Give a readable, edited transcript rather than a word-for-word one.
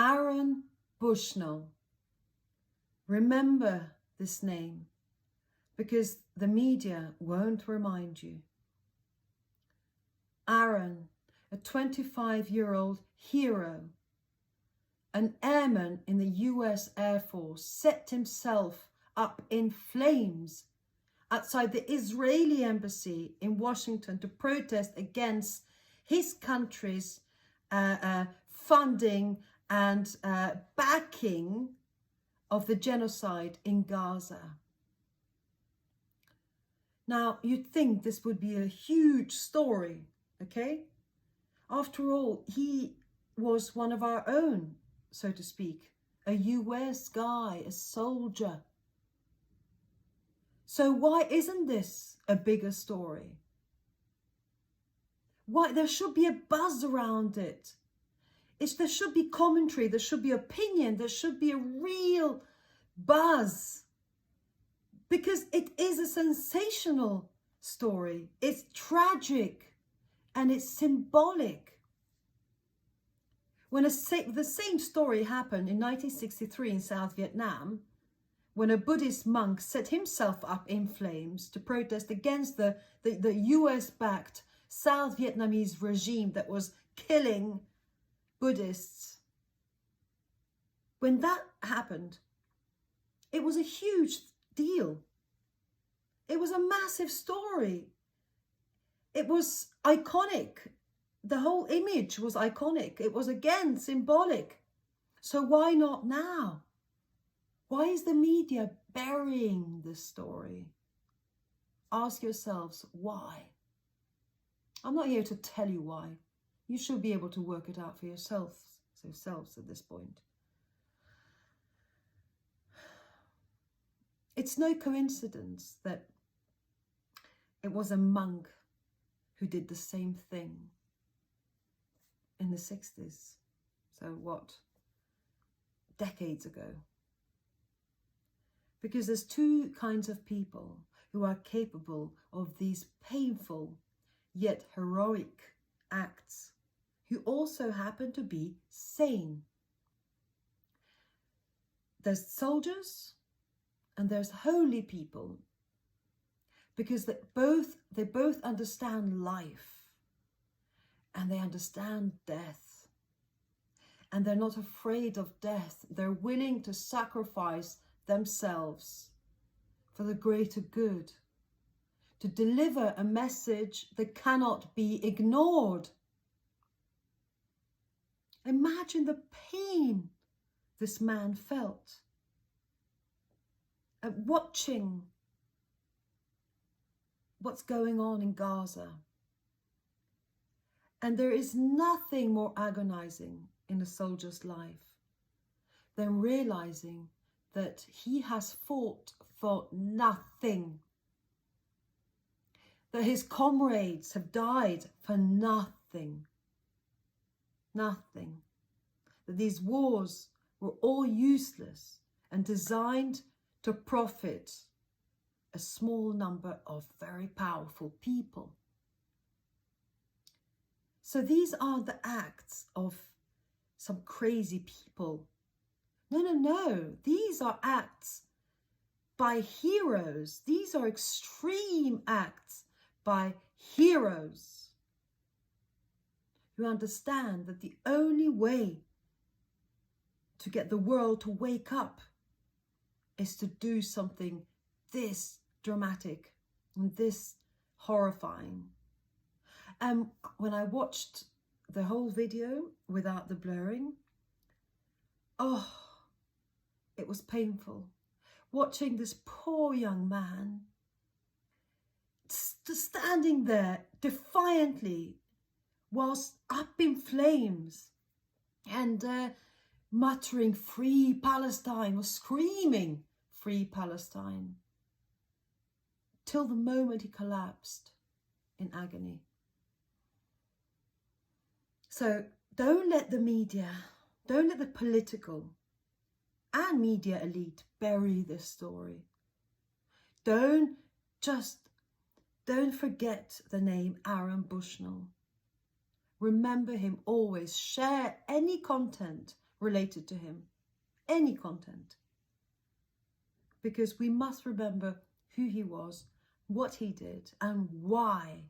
Aaron Bushnell. Remember this name, because the media won't remind you. Aaron, a 25-year-old hero, an airman in the US Air Force, set himself up in flames outside the Israeli embassy in Washington to protest against his country's funding and backing of the genocide in Gaza. Now, you'd think this would be a huge story, okay? After all, he was one of our own, so to speak, a US guy, a soldier. So why isn't this a bigger story? Why? There should be a buzz around it. There should be commentary, there should be opinion, there should be a real buzz. Because it is a sensational story. It's tragic and it's symbolic. When the same story happened in 1963 in South Vietnam, when a Buddhist monk set himself up in flames to protest against the US-backed South Vietnamese regime that was killing Buddhists. When that happened, it was a huge deal. It was a massive story. It was iconic. The whole image was iconic. It was again symbolic. So why not now? Why is the media burying this story? Ask yourselves why. I'm not here to tell you why. You should be able to work it out for yourselves at this point. It's no coincidence that it was a monk who did the same thing in the 60s. So what? Decades ago. Because there's two kinds of people who are capable of these painful yet heroic acts, who also happen to be sane. There's soldiers and there's holy people, because they both understand life and they understand death, and they're not afraid of death. They're willing to sacrifice themselves for the greater good, to deliver a message that cannot be ignored. Imagine the pain this man felt at watching what's going on in Gaza. And there is nothing more agonizing in a soldier's life than realizing that he has fought for nothing, that his comrades have died for nothing, nothing, that these wars were all useless and designed to profit a small number of very powerful people. So these are the acts of some crazy people. No. These are acts by heroes. These are extreme acts by heroes who understand that the only way to get the world to wake up is to do something this dramatic and this horrifying. And when I watched the whole video without the blurring, it was painful. Watching this poor young man standing there defiantly whilst up in flames and muttering "Free Palestine" or screaming "Free Palestine" till the moment he collapsed in agony. So don't let the media, don't let the political and media elite bury this story. Don't forget the name Aaron Bushnell. Remember him always. Share any content related to him, any content. Because we must remember who he was, what he did, and why